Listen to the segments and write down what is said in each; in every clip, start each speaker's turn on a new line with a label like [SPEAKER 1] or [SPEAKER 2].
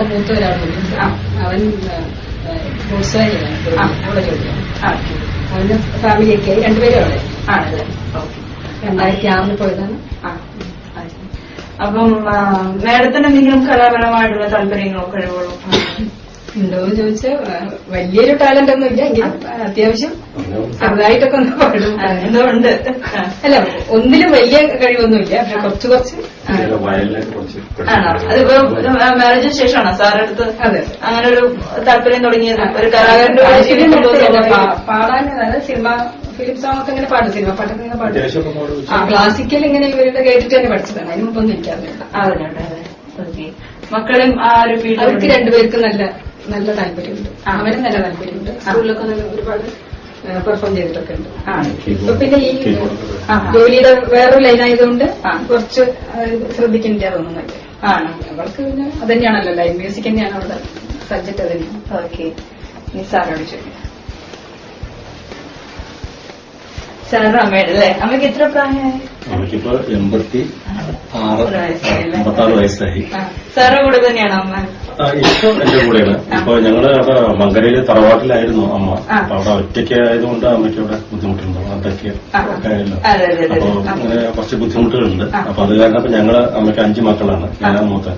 [SPEAKER 1] മൂത്ത ഒരാളുണ്ട്. അവൻ അവിടെ ജോലിയാണ്. അവന്റെ ഫാമിലിയൊക്കെ രണ്ടുപേരും അവിടെ ആണല്ലേ. 2006 പോയതാണ്.
[SPEAKER 2] അപ്പം മാഡത്തിന് എന്തെങ്കിലും കലാപരമായിട്ടുള്ള താല്പര്യങ്ങളോ കഴിവുകളോ
[SPEAKER 1] ഉണ്ടോന്ന് ചോദിച്ചാൽ വലിയൊരു ടാലന്റ് ഒന്നും ഇല്ല, എങ്കിലും അത്യാവശ്യം ചെറുതായിട്ടൊക്കെ ഒന്ന് പാടും.
[SPEAKER 2] എന്തോ ഉണ്ട്.
[SPEAKER 1] അല്ല, ഒന്നിലും വലിയ കഴിവൊന്നുമില്ല, പക്ഷെ കുറച്ച്
[SPEAKER 2] ആണോ? അതിപ്പോ മാരേജിന് ശേഷമാണോ സാറെടുത്ത് അങ്ങനെ ഒരു താല്പര്യം തുടങ്ങിയത്? ഒരു കലാകാരന്റെ
[SPEAKER 1] പാടാൻ, അതായത് ഫിലിം സോങ് ഒക്കെ ഇങ്ങനെ പാടും, സിനിമ പാട്ടൊക്കെ ഇങ്ങനെ പാടും. ക്ലാസിക്കൽ ഇങ്ങനെ ഇവരുടെ കേട്ടിട്ട് തന്നെ പഠിച്ചതാണ്, അതിന് മുമ്പൊന്നും എനിക്കറിയില്ല.
[SPEAKER 2] അതിനുണ്ട്. മക്കളും ആ ഒരു ഫീൽഡ്
[SPEAKER 1] അവർക്ക് രണ്ടുപേർക്കും നല്ല താല്പര്യമുണ്ട്. അവനും നല്ല താല്പര്യമുണ്ട്. സ്കൂളിലൊക്കെ ഒരുപാട് പെർഫോം ചെയ്തിട്ടൊക്കെ ഉണ്ട്. ഇപ്പൊ പിന്നെ ഈ ജോലിയുടെ വേറൊരു ലൈനായതുകൊണ്ട് കുറച്ച് ശ്രദ്ധിക്കുന്നില്ല തോന്നുന്നുണ്ട്. അവൾക്ക് പിന്നെ അത് തന്നെയാണല്ലോ, ലൈവ് മ്യൂസിക് തന്നെയാണ് അവിടെ സബ്ജക്ട്. അത് തന്നെയാണ്.
[SPEAKER 2] ഓക്കെ, ഈ സാറോട് ചോദിക്കാം. സാറ് അമ്മയുടെ അല്ലേ? അമ്മയ്ക്ക് എത്ര പ്രായമായി?
[SPEAKER 3] നമുക്കിപ്പോ 86 വയസ്സായി.
[SPEAKER 2] സാറിന്റെ കൂടെ തന്നെയാണോ അമ്മ?
[SPEAKER 3] ഇപ്പൊ എന്റെ കൂടെയാണ്. ഇപ്പൊ ഞങ്ങള് അവിടെ മങ്കരയില് തറവാട്ടിലായിരുന്നു അമ്മ. അപ്പൊ അവിടെ ഒറ്റയ്ക്ക് ആയതുകൊണ്ട് അമ്മയ്ക്ക് അവിടെ ബുദ്ധിമുട്ടുണ്ടോ അതൊക്കെ ആയല്ലോ. അപ്പൊ അങ്ങനെ കുറച്ച് ബുദ്ധിമുട്ടുകളുണ്ട്. അപ്പൊ അത് കാരണം ഇപ്പൊ ഞങ്ങള് അമ്മയ്ക്ക് 5 മക്കളാണ്. ഞാനാ മൂത്ത.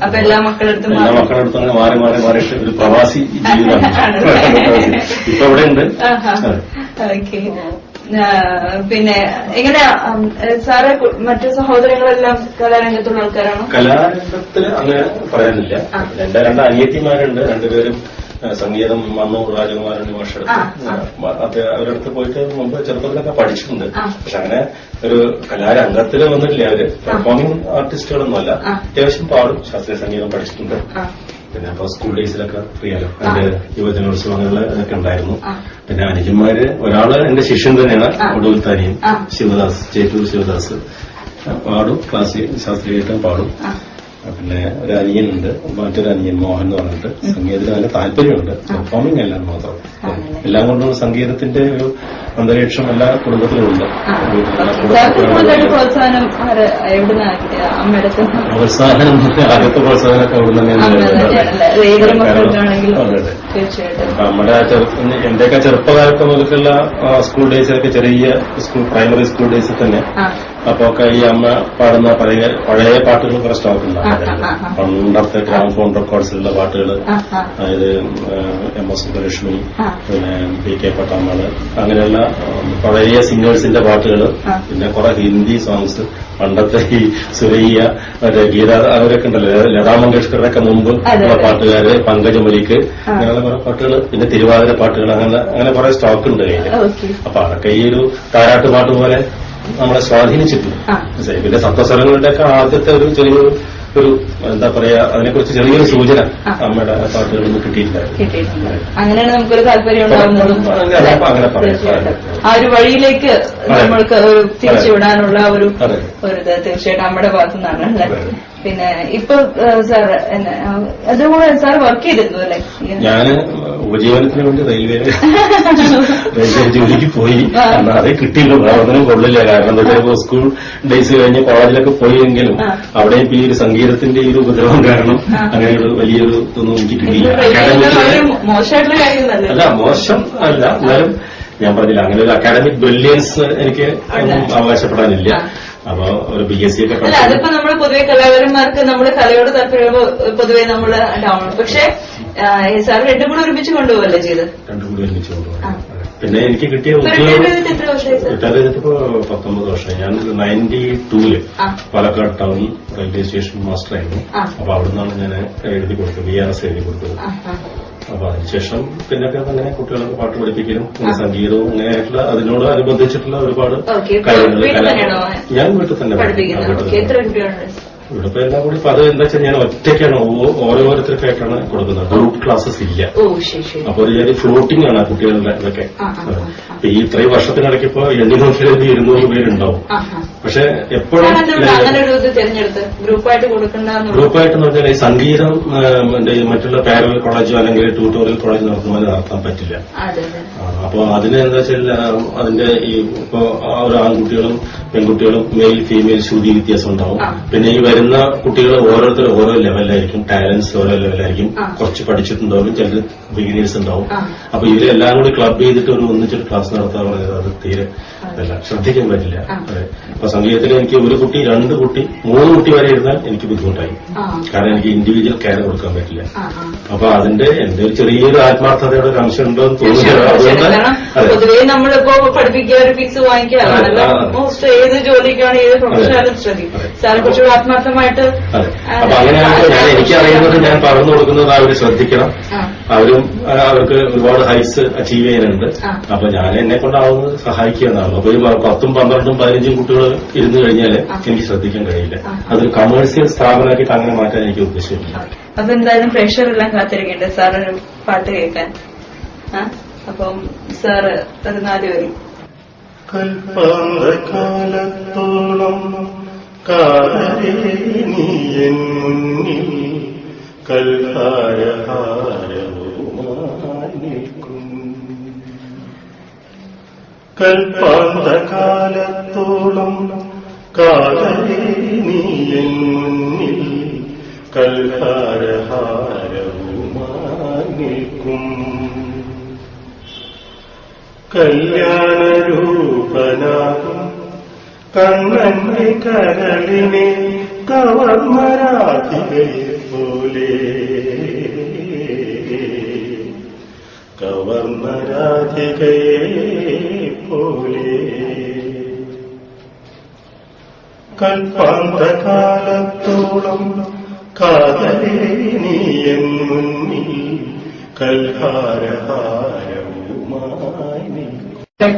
[SPEAKER 2] അപ്പൊ എല്ലാ മക്കളെടുത്തും
[SPEAKER 3] അങ്ങനെ മാറിയിട്ട് ഒരു പ്രവാസി ജീവിതമാണ് ഇപ്പൊ ഇവിടെ ഉണ്ട്.
[SPEAKER 2] ഓക്കെ. പിന്നെ എങ്ങനെയാ സാറ് മറ്റു സഹോദരങ്ങളെല്ലാം കലാരംഗത്തുള്ള ആൾക്കാരാണോ?
[SPEAKER 3] കലാരംഗത്തിൽ അങ്ങനെ പറയാനില്ല. എന്റെ 2 അനിയത്തിമാരുണ്ട്. രണ്ടുപേരും സംഗീതം മണ്ണൂർ രാജകുമാരൻ മാഷെടുത്ത് അവരടുത്ത് പോയിട്ട് മുമ്പ് ചെറുപ്പത്തിലൊക്കെ പഠിച്ചിട്ടുണ്ട്. പക്ഷെ അങ്ങനെ ഒരു കലാരംഗത്തിൽ വന്നിട്ടില്ല. അവര് പെർഫോമിംഗ് ആർട്ടിസ്റ്റുകളൊന്നുമല്ല. അത്യാവശ്യം പാടും, ശാസ്ത്രീയ സംഗീതം പഠിച്ചിട്ടുണ്ട്. പിന്നെ അപ്പൊ സ്കൂൾ ഡേയ്സിലൊക്കെ അറിയാലോ, എന്റെ യുവജനോത്സവങ്ങളിൽ ഇതൊക്കെ ഉണ്ടായിരുന്നു. പിന്നെ അനുജന്മാര് ഒരാള് എന്റെ ശിഷ്യൻ തന്നെയാണ്, ഒടുവിൽ തനിയും ശിവദാസ്, ചേറ്റൂർ ശിവദാസ് പാടും, ശാസ്ത്രീയമായിട്ടും പാടും. പിന്നെ ഒരു അനിയനുണ്ട്, മറ്റൊരു അനിയൻ മോഹൻ എന്ന് പറഞ്ഞിട്ട് സംഗീതത്തിന് നല്ല താല്പര്യമുണ്ട്. പെർഫോമിംഗ് എല്ലാം മാത്രം. എല്ലാം കൊണ്ടും സംഗീതത്തിന്റെ ഒരു അന്തരീക്ഷം എല്ലാ കുടുംബത്തിലും ഉണ്ട്.
[SPEAKER 2] പ്രോത്സാഹനം
[SPEAKER 3] ആദ്യത്തെ പ്രോത്സാഹനമൊക്കെ അവിടെ നമ്മുടെ എന്റെയൊക്കെ ചെറുപ്പകാലത്ത് മുതലുള്ള സ്കൂൾ ഡേയ്സിലൊക്കെ, ചെറിയ സ്കൂൾ പ്രൈമറി സ്കൂൾ ഡേയ്സിൽ തന്നെ അപ്പൊ ഒക്കെ ഈ അമ്മ പാടുന്ന പഴയ പാട്ടുകൾ കുറെ സ്റ്റോക്ക് ഉണ്ടാകും. പണ്ടത്തെ ഗ്രാമഫോൺ റെക്കോർഡ്സിലുള്ള പാട്ടുകൾ, അതായത് MS സുബ്ബലക്ഷ്മി, പിന്നെ PK പട്ടാമ്മാള്, അങ്ങനെയുള്ള പഴയ സിംഗേഴ്സിന്റെ പാട്ടുകൾ. പിന്നെ കുറെ ഹിന്ദി സോങ്സ്, പണ്ടത്തെ ഈ സുരയ്യ, മറ്റേ ഗീത, അവരൊക്കെ ഉണ്ടല്ലോ, ലതാ മങ്കേഷ്കറുടെയൊക്കെ മുമ്പ് ഉള്ള പാട്ടുകാര്, പങ്കജ് മലിക്ക്, അങ്ങനെയുള്ള കുറെ പാട്ടുകൾ. പിന്നെ തിരുവാതിര പാട്ടുകൾ, അങ്ങനെ കുറെ സ്റ്റോക്ക് ഉണ്ട് കയ്യില്. അപ്പൊ അതൊക്കെ ഈ ഒരു താരാട്ട് പാട്ട് പോലെ നമ്മളെ സ്വാധീനിച്ചിട്ടുണ്ട്. പിന്നെ സപ്തസ്വരങ്ങളുടെയൊക്കെ ആദ്യത്തെ ഒരു ചെറിയൊരു എന്താ പറയാ, അതിനെക്കുറിച്ച് ചെറിയൊരു സൂചന അമ്മയുടെ പാട്ടുകളിൽ നിന്ന് കിട്ടിയിട്ടില്ല.
[SPEAKER 2] അങ്ങനെയാണ് നമുക്കൊരു താല്പര്യം ഉണ്ടാവുന്നതും ആ ഒരു വഴിയിലേക്ക് നമ്മൾക്ക് തിരിച്ചുവിടാനുള്ള ഒരു തീർച്ചയായിട്ടും അമ്മയുടെ ഭാഗത്തു നിന്നാണ്. പിന്നെ ഇപ്പൊ സാർ അതുപോലെ സാർ വർക്ക് ചെയ്തിരുന്നു അല്ലേ?
[SPEAKER 3] ഞാന് ഉപജീവനത്തിന് വേണ്ടി റെയിൽവേ ജോലിക്ക് പോയി. അതേ കിട്ടിയില്ല, പ്രവർത്തനം കൊള്ളില്ല. കാരണം എന്താ വെച്ചാൽ സ്കൂൾ ഡേയ്സ് കഴിഞ്ഞ് കോളേജിലൊക്കെ പോയെങ്കിലും അവിടെയും ഈ ഒരു സംഗീതത്തിന്റെ ഈ ഒരു ഉപദ്രവം കാരണം അങ്ങനെയൊരു വലിയൊരു ഇതൊന്നും എനിക്ക് കിട്ടിയില്ല. അല്ല, മോശം അല്ല, എന്നാലും ഞാൻ പറഞ്ഞില്ല, അങ്ങനെ ഒരു അക്കാഡമിക് ബ്രില്യൻസ് എനിക്ക് അവകാശപ്പെടാനില്ല. അപ്പൊ ഒരു BSc ഒക്കെ
[SPEAKER 2] അതിപ്പോ നമ്മള് പൊതുവെ കലാകാരന്മാർക്ക് നമ്മുടെ കലയോട് താല്പര്യം പൊതുവെ നമ്മള് ഡൗൺ. പക്ഷെ സാർ രണ്ടും കൂടെ ഒരുമിച്ച് കൊണ്ടുപോകല്ലേ ചെയ്ത്?
[SPEAKER 3] രണ്ടും കൂടി ഒരുമിച്ച് കൊണ്ടുപോകാം. പിന്നെ എനിക്ക് കിട്ടിയ റിട്ടയർ ചെയ്തിട്ടിപ്പോ 19 വർഷം. ഞാൻ 92 Palakkad town railway station master ആയിരുന്നു. അപ്പൊ അവിടുന്നാണ് ഞാൻ എഴുതി കൊടുത്തത്, VRS എഴുതി കൊടുത്തത്. അപ്പൊ അതിനുശേഷം പിന്നൊക്കെ അങ്ങനെ കുട്ടികളൊക്കെ പാട്ട് പഠിപ്പിക്കലും സംഗീതവും അങ്ങനെയായിട്ടുള്ള അതിനോട് അനുബന്ധിച്ചിട്ടുള്ള ഒരുപാട് കാര്യങ്ങൾ ഞാൻ വീട്ടിൽ തന്നെ ഇവിടെ ഇപ്പൊ എല്ലാം കൂടി. അത് എന്താ വെച്ചാൽ ഞാൻ ഒറ്റയ്ക്കാണ്, ഓരോരുത്തർക്കായിട്ടാണ് കൊടുക്കുന്നത്. ഗ്രൂപ്പ് ക്ലാസ്സസ് ഇല്ല. അപ്പൊ ഒരു ഫ്ലോട്ടിംഗ് ആണ് കുട്ടികളുടെ ഇതൊക്കെ. ഇപ്പൊ ഈ ഇത്രയും വർഷത്തിനിടയ്ക്ക് ഇപ്പൊ 800-200 പേരുണ്ടാവും. പക്ഷെ എപ്പോഴും ഗ്രൂപ്പായിട്ടെന്ന് പറഞ്ഞാൽ ഈ സംഗീതം മറ്റുള്ള പാരലൽ കോളേജോ അല്ലെങ്കിൽ ട്യൂട്ടോറിയൽ കോളേജ് നടത്താൻ പറ്റില്ല. അപ്പൊ അതിന് എന്താ വെച്ചാൽ അതിന്റെ ഈ ഇപ്പൊ ഒരു ആൺകുട്ടികളും പെൺകുട്ടികളും മെയിൽ ഫീമെയിൽ ശ്രുതി വ്യത്യാസം ഉണ്ടാവും. പിന്നെ ഈ വരുന്ന വരുന്ന കുട്ടികൾ ഓരോരുത്തരും ഓരോ ലെവലിലായിരിക്കും, ടാലൻസ് ഓരോ ലെവലിലായിരിക്കും. കുറച്ച് പഠിച്ചിട്ടുണ്ടാവും, ചിലർ ബിഗിനേഴ്സ് ഉണ്ടാവും. അപ്പൊ ഇവരെല്ലാം കൂടി ക്ലബ് ചെയ്തിട്ട് ഒന്നിച്ചൊരു ക്ലാസ് നടത്താൻ പറയുന്നത് അത് തീരെ ശ്രദ്ധിക്കാൻ പറ്റില്ല. അപ്പൊ സംഗീതത്തിൽ എനിക്ക് ഒരു കുട്ടി, 2 കുട്ടി, 3 കുട്ടി വരെ ഇരുന്നാൽ എനിക്ക് ബുദ്ധിമുട്ടായി. കാരണം എനിക്ക് ഇൻഡിവിജ്വൽ കെയർ കൊടുക്കാൻ പറ്റില്ല. അപ്പൊ അതിന്റെ എന്റെ ഒരു ചെറിയൊരു ആത്മാർത്ഥതയുടെ ഒരു അംശം ഉണ്ടോ എന്ന് തോന്നുന്നു.
[SPEAKER 2] പൊതുവേ നമ്മളിപ്പോ പഠിപ്പിക്കുക, ഒരു ഫീസ് വാങ്ങിക്കാണല്ലോ മോസ്റ്റ് ഏത് ജോലിക്കാണ് ഏത് പ്രൊഫഷണലും ശ്രദ്ധിക്കും. സാറെ കുറച്ചുകൂടി ആത്മാർത്ഥമായിട്ട്.
[SPEAKER 3] അപ്പൊ അങ്ങനെയാണെങ്കിൽ ഞാൻ എനിക്കറിയുന്നത് ഞാൻ പറഞ്ഞു കൊടുക്കുന്നത് അവർ ശ്രദ്ധിക്കണം. അവർക്ക് ഒരുപാട് ഹൈറ്റ്സ് അച്ചീവ് ചെയ്യാനുണ്ട്. അപ്പൊ ഞാൻ എന്നെ കൊണ്ടാവുന്നത് സഹായിക്കുക എന്നാണ്. അപ്പൊ ഒരു 10, 12, 15 കുട്ടികൾ ഇരുന്ന് കഴിഞ്ഞാൽ എനിക്ക് ശ്രദ്ധിക്കാൻ കഴിയില്ല. അതൊരു കമേഴ്സ്യൽ സ്ഥാപനമാക്കിയിട്ട് അങ്ങനെ മാറ്റാൻ എനിക്ക് ഉദ്ദേശിച്ചില്ല.
[SPEAKER 2] അപ്പൊ എന്തായാലും പ്രേക്ഷകരെല്ലാം കാത്തിരിക്കേണ്ടത് സാറൊരു പാട്ട് കേൾക്കാൻ. അപ്പം സാറ് അത് 4 വരും.
[SPEAKER 4] കൽപ്പാന്തകാലത്തോളം കാലരേ നീ എൻ മുന്നിൽ കൽഹാരഹാരവുമായി നിൽക്കും. കൽപ്പാന്തകാലത്തോളം കാലരേ നീ എൻ മുന്നിൽ കൽഹാരഹാരവുമായി നിൽക്കും. കല്യാണരൂപനാകും കണ്ണന്റെ കരളിനെ കവർന്ന രാധികയെ പോലെ, കവർന്ന രാധികയെ പോലെ. കൽപ്പാന്തകാലത്തോളം കാതലേ നീ എൻ മുന്നിൽ കൽഹാരഹാരവുമായി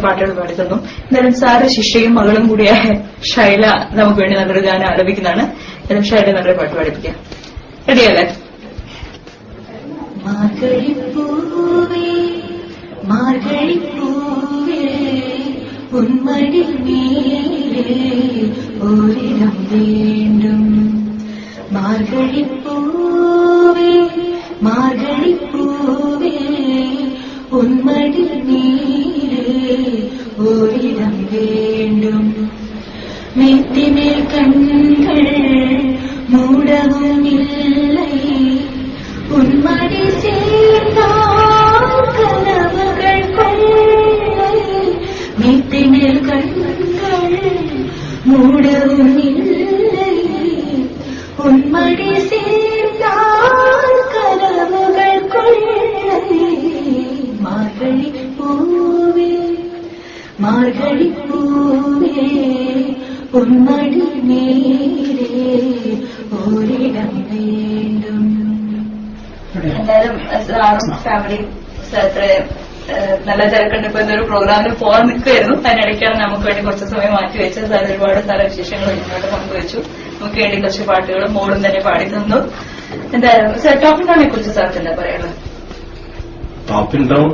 [SPEAKER 2] പാട്ടുകൾ പാടിത്തന്നു. എന്നാലും സാറ് ശിഷ്യയും മകളും കൂടിയായ ഷൈല നമുക്ക് വേണ്ടി നല്ലൊരു ഗാനം ആലപിക്കുന്നതാണ്. എന്നാലും ഷൈല നല്ലൊരു പാട്ട് പാടിപ്പിക്കാം. റെഡിയല്ലേ?
[SPEAKER 5] മാർഗഴിപ്പൂവേ മാർഗഴിപ്പൂവേ ഉന്മടി മേലേ ഒരിടം വേണ്ടും. മാർഗഴിപ്പൂവേ മാർഗഴിപ്പൂവേ ഉന്മടി മേലേ ഒരിടം വേണ്ടും. മെത്തിമേൽ കണ്ണുകൾ മൂടവുമില്ലേ ഉന്മടി ചേർന്നാൽ കനവുകൾ കൊള്ളേ. മെത്തിമേൽ കണ്ണുകൾ മൂടവുമില്ലേ ഉന്മടി ചേർന്നാൽ കനവുകൾ കൊള്ളേ. മാർഗഴിപ്പൂവേ മാർഗഴിപ്പൂവേ ഉന്മടി മേലേ ഒരിടം വേണ്ടും.
[SPEAKER 2] എന്തായാലും സാറും ഫാമിലിയും എത്ര നല്ല തിരക്കുണ്ട്. ഇപ്പൊ എന്തൊരു പ്രോഗ്രാമിന് പോകാൻ നിൽക്കുമായിരുന്നു. അതിനിടയ്ക്കാണ് നമുക്ക് വേണ്ടി കുറച്ച് സമയം മാറ്റി വെച്ചത്. സാർ ഒരുപാട് സ്ഥല വിശേഷങ്ങൾ മുന്നോട്ട് പങ്കുവച്ചു. നമുക്ക് വേണ്ടി കുറച്ച് പാട്ടുകളും മോളും തന്നെ പാടി തന്നു. എന്തായാലും സാർ ടോപ്പ് ഇൻ ടൗണിനെ കുറിച്ച് സാർക്ക് എന്താ പറയാനുള്ളത്?
[SPEAKER 3] ടോപ്പ് ഇൻ ടൗൺ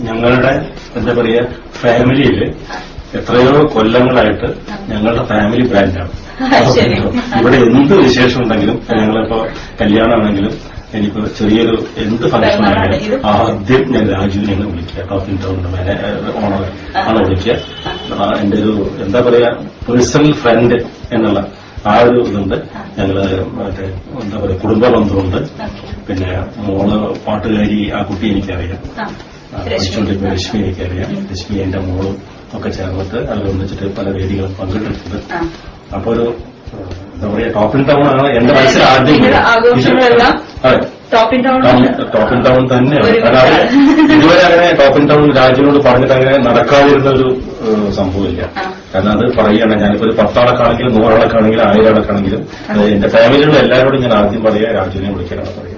[SPEAKER 3] ഞങ്ങളുടെ എന്താ പറയാ ഫാമിലിയില് എത്രയോ കൊല്ലങ്ങളായിട്ട് ഞങ്ങളുടെ ഫാമിലി ബ്രാൻഡാണ്. ഇവിടെ എന്ത് വിശേഷം ഉണ്ടെങ്കിലും ഞങ്ങളിപ്പോ കല്യാണമാണെങ്കിലും എനിക്ക് ചെറിയൊരു എന്ത് ഫംഗ്ഷൻ ആണെങ്കിലും ആദ്യം ഞാൻ രാജുവിനെയാണ് വിളിക്കുക. ടോപ്പ് ഇൻ ടൗണിന്റെ ഓണർ ആണ് വിളിക്കുക. എന്റെ ഒരു എന്താ പറയാ പേഴ്സണൽ ഫ്രണ്ട് എന്നുള്ള ആ ഒരു ഇതുണ്ട്. ഞങ്ങള് മറ്റേ എന്താ പറയാ കുടുംബ ബന്ധമുണ്ട്. പിന്നെ മോള് പാട്ടുകാരി ആ കുട്ടി എനിക്കറിയാം. പഠിച്ചുകൊണ്ടിരിക്കുന്ന രശ്മി എനിക്കറിയാം. രശ്മി എന്റെ മോളും ഒക്കെ ചേർന്നിട്ട് അതിൽ ഒന്നിച്ചിട്ട് പല വേദികളും പങ്കിട്ടിട്ടുണ്ട്. അപ്പൊ ഒരു എന്താ പറയാ ടോപ്പ് ഇൻ ടൗൺ ആണ് എന്റെ മനസ്സിൽ ആദ്യം. അതെ ടോപ്പ് ഇൻ ടൗൺ തന്നെയാണ്. കാരണം ഇതുവരെ അങ്ങനെ ടോപ്പ് ഇൻ ടൗൺ രാജുവിനോട് പറഞ്ഞിട്ട് അങ്ങനെ നടക്കാതിരുന്ന ഒരു സംഭവമില്ല. കാരണം അത് പറയുകയാണ് ഞാനിപ്പോ ഒരു 10 ആളൊക്കെയാണെങ്കിലും 100 ആളൊക്കെയാണെങ്കിലും 1000 ആളൊക്കെയാണെങ്കിലും എന്റെ ഫാമിലിയിലുള്ള എല്ലാവരോടും ഞാൻ ആദ്യം പറയുക രാജുവിനെ വിളിക്കാനാണ് പറയുക.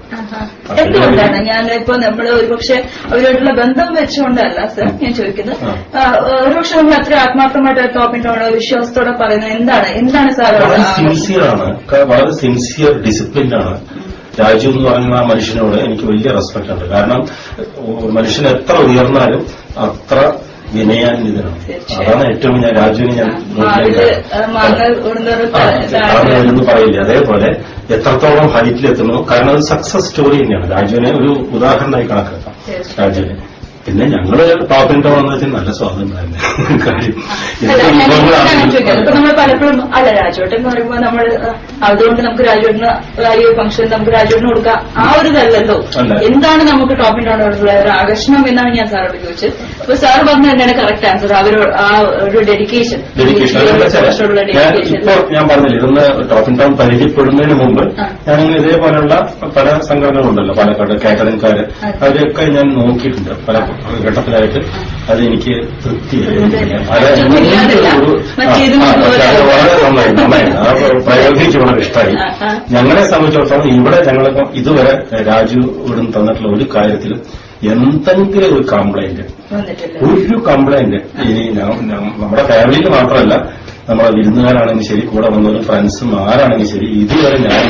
[SPEAKER 2] എന്തുകൊണ്ടാണ് ഞാനിപ്പോ നമ്മള് ഒരുപക്ഷെ അവരുമായിട്ടുള്ള ബന്ധം വെച്ചുകൊണ്ടല്ല സർ ഞാൻ ചോദിക്കുന്നത്. ഒരുപക്ഷെ നമ്മൾ അത്ര ആത്മാർത്ഥമായിട്ട് ടോപ്പ് ഇൻ ടൗൺ വിശ്വാസത്തോടെ പറയുന്നത് എന്താണ് സാർ?
[SPEAKER 3] വളരെ സിൻസിയറാണ്, വളരെ സിൻസിയർ ഡിസിപ്ലിൻഡ് ആണ് രാജു എന്ന് പറയുന്ന ആ മനുഷ്യനോട് എനിക്ക് വലിയ റെസ്പെക്ട് ഉണ്ട്. കാരണം മനുഷ്യൻ എത്ര ഉയർന്നാലും അത്ര വിനയാന്വിതനാണ്. അതാണ് ഏറ്റവും ഞാൻ രാജുവിനെ ഞാൻ എന്ന് പറയില്ല. അതേപോലെ എത്രത്തോളം ഹൈറ്റിലെത്തുന്നു. കാരണം അത് സക്സസ് സ്റ്റോറി തന്നെയാണ്. രാജുവിനെ ഒരു ഉദാഹരണമായി കണക്കാക്കാം. രാജുവിനെ പിന്നെ ഞങ്ങള് ടോപ്പ് ഇൻ ടൗൺ എന്ന് വെച്ചാൽ നല്ല സ്വാതന്ത്ര്യം കാര്യം
[SPEAKER 2] ഇപ്പൊ നമ്മൾ പലപ്പോഴും അല്ല രാജുവേട്ടൻ എന്ന് പറയുമ്പോൾ നമ്മൾ അതുകൊണ്ട് നമുക്ക് രാജുവേട്ടന് കാര്യ ഫംഗ്ഷൻ നമുക്ക് രാജുവേട്ടന് കൊടുക്കാം ആ ഒരു ഇതല്ലല്ലോ. എന്താണ് നമുക്ക് ടോപ്പ് ഇൻ ടൗണിനോടുള്ള ഒരു ആകർഷണം എന്നാണ് ഞാൻ സാറോട് ചോദിച്ചത്. അപ്പൊ സാർ പറഞ്ഞ തന്നെയാണ് കറക്റ്റ് ആൻസർ. അവരോട് ആ ഒരു ഡെഡിക്കേഷൻ
[SPEAKER 3] ഇപ്പൊ ഞാൻ പറഞ്ഞില്ല, ഇതൊന്ന് ടോപ്പ് ഇൻ ടൗൺ പരിചയപ്പെടുന്നതിന് മുമ്പ് ഞാനിങ്ങനെ ഇതേപോലുള്ള പല സംഘടനകളുണ്ടല്ലോ, പാലക്കാട് കാറ്ററിംഗ്കാര്, അവരെയൊക്കെ ഞാൻ നോക്കിയിട്ടുണ്ട് പല ഘട്ടത്തിലായിട്ട്. അതെനിക്ക് തൃപ്തിയായി, വളരെ നന്നായി ആ പ്രയോഗിച്ച് വളരെ ഇഷ്ടമായി. ഞങ്ങളെ സംബന്ധിച്ചിടത്തോളം ഇവിടെ ഞങ്ങൾക്ക് ഇതുവരെ രാജു ഇവിടെ തന്നിട്ടുള്ള ഒരു കാര്യത്തിലും എന്തെങ്കിലും ഒരു കംപ്ലൈന്റ് ഇനി നമ്മുടെ ഫാമിലിയിൽ മാത്രമല്ല, നമ്മളെ വിരുന്നുകാരാണെങ്കിൽ ശരി, കൂടെ വന്നവരും ഫ്രണ്ട്സും ആരാണെങ്കിൽ ശരി, ഇതുവരെ ഞാൻ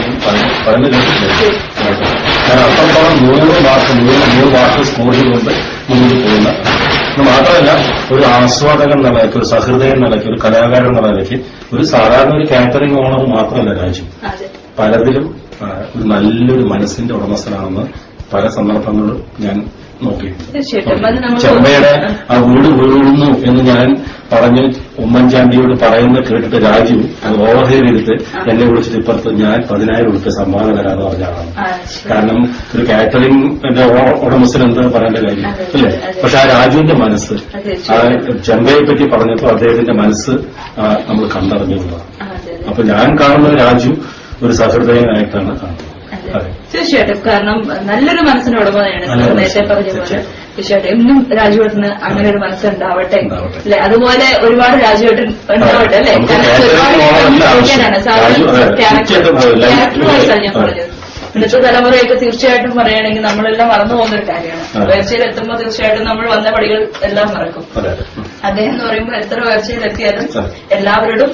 [SPEAKER 3] പറഞ്ഞു കേട്ടിട്ടില്ല. ഞാൻ അത്രത്തോളം 100 മാർക്ക് സ്കോർ ചെയ്തുകൊണ്ട് മുന്നിൽ പോകുന്ന, മാത്രമല്ല ഒരു ആസ്വാദകൻ എന്ന നിലയ്ക്ക്, ഒരു സഹൃദയൻ എന്ന നിലയ്ക്ക്, ഒരു കലാകാരൻ എന്ന നിലയ്ക്ക്, ഒരു സാധാരണ ഒരു കാറ്ററിംഗ് ഓണർ മാത്രമല്ല രാജു, പലതിലും ഒരു നല്ലൊരു മനസ്സിന്റെ ഉടമസ്ഥനാണെന്ന് പല സന്ദർഭങ്ങളും ഞാൻ നോക്കിയിട്ടുണ്ട്. ചെമ്മയുടെ ആ വീട് വീഴുന്നു എന്ന് ഞാൻ പറഞ്ഞ് ഉമ്മൻചാണ്ടിയോട് പറയുന്നത് കേട്ടിട്ട് രാജു അത് ഓവർഹെയർ ചെയ്തിട്ട് എന്നെ വിളിച്ചിട്ട് ഇപ്പുറത്ത് ഞാൻ 10,000 രൂപ സംഭാവന തരാമെന്ന് പറഞ്ഞ ആളാണ്. കാരണം ഒരു കാറ്ററിംഗ് എന്റെ ഉടമസ്ഥൻ എന്താ പറയേണ്ട കാര്യം അല്ലേ? പക്ഷെ ആ രാജുവിന്റെ മനസ്സ്, ആ ചെമ്പയെ പറ്റി പറഞ്ഞപ്പോൾ അദ്ദേഹത്തിന്റെ മനസ്സ് നമ്മൾ കണ്ടറിഞ്ഞതാണ്. അപ്പൊ ഞാൻ കാണുന്ന രാജു ഒരു സഹൃദയനായിട്ടാണ് കാണുന്നത്.
[SPEAKER 2] തീർച്ചയായിട്ടും. കാരണം നല്ലൊരു മനസ്സിന്റെ ഉടമയാണ് നേരത്തെ പറഞ്ഞ പോലെ. തീർച്ചയായിട്ടും എന്നും രാജുവേട്ടന് അങ്ങനെ ഒരു മനസ്സുണ്ടാവട്ടെ അല്ലെ? അതുപോലെ ഒരുപാട് രാജുവേട്ടൻ ഉണ്ടാവട്ടെ അല്ലെ? ചോദിക്കാനാണ് ക്യാരക്ടർ വൈസാണ് ഞാൻ പറഞ്ഞത്. ഇന്നത്തെ തലമുറയൊക്കെ തീർച്ചയായിട്ടും പറയുകയാണെങ്കിൽ നമ്മളെല്ലാം മറന്നു പോകുന്നൊരു കാര്യമാണ്. ഉയർച്ചയിൽ എത്തുമ്പോൾ തീർച്ചയായിട്ടും നമ്മൾ വന്ന പടികൾ എല്ലാം മറക്കും. അദ്ദേഹം എന്ന് പറയുമ്പോൾ എത്ര ഉയർച്ചയിലെത്തിയാലും എല്ലാവരോടും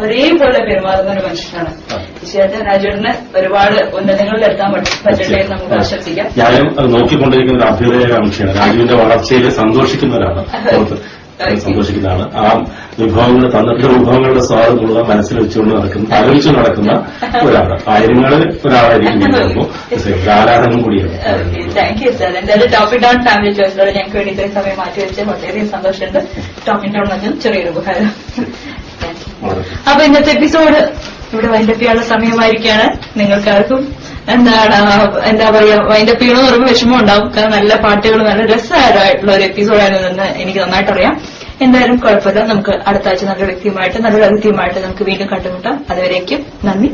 [SPEAKER 2] ഒരേപോലെ പെരുമാറുന്ന ഒരു മനുഷ്യനാണ്. തീർച്ചയായിട്ടും രാജുവേട്ടന് ഒരുപാട് ഉന്നതങ്ങളിൽ എത്താൻ പറ്റട്ടെ എന്ന് നമുക്ക് ആശംസിക്കാം.
[SPEAKER 3] ഞാനും അത് നോക്കിക്കൊണ്ടിരിക്കുന്ന ഒരു അഭ്യുദയകാംക്ഷയാണ്. രാജുവിന്റെ വളർച്ചയിൽ സന്തോഷിക്കുന്നവരാണ്, സന്തോഷിക്കുന്നതാണ്. ആ വിഭവങ്ങൾ തന്നിട്ടുള്ള വിഭവങ്ങളുടെ സ്വാദ് മുഴുവൻ മനസ്സിൽ വെച്ചുകൊണ്ട് നടക്കുന്ന, ആലോചിച്ചു നടക്കുന്ന ഒരാള്. ആയിരങ്ങളിൽ ഒരാളായിരിക്കും, ഒരു ആരാധനം കൂടിയാണ്.
[SPEAKER 2] Thank you sir. എന്തായാലും ടോപ്പ് ഇൻ ടൗൺ ഫാമിലി ചോയ്സിലൂടെ ഞങ്ങൾക്ക് വേണ്ടി ഇത്രയും സമയം മാറ്റിവെച്ച് വളരെയധികം സന്തോഷമുണ്ട്. ടോപ്പ് ഇൻ ടൗൺ എന്നും ചെറിയൊരു ഉപഹാരം. അപ്പൊ ഇന്നത്തെ എപ്പിസോഡ് ഇവിടെ വൈൻഡപ്പ് ചെയ്യാനുള്ള സമയമായിരിക്കാണ്. നിങ്ങൾക്കാർക്കും എന്താ പറയാ വൈൻഡപ്പ് ചെയ്യണമെന്ന് പറയുമ്പോൾ വിഷമം ഉണ്ടാവും. കാരണം നല്ല പാട്ടുകൾ, നല്ല രസകരമായിട്ടുള്ള ഒരു എപ്പിസോഡായിരുന്നു എനിക്ക് നന്നായിട്ട് അറിയാം. എന്തായാലും കുഴപ്പമില്ല. നമുക്ക് അടുത്ത ആഴ്ച നല്ലൊരു വ്യക്തിയുമായിട്ട്, നല്ലൊരു അതിഥിയുമായിട്ട് നമുക്ക് വീണ്ടും കണ്ടുമുട്ടാം. അതുവരേക്കും നന്ദി.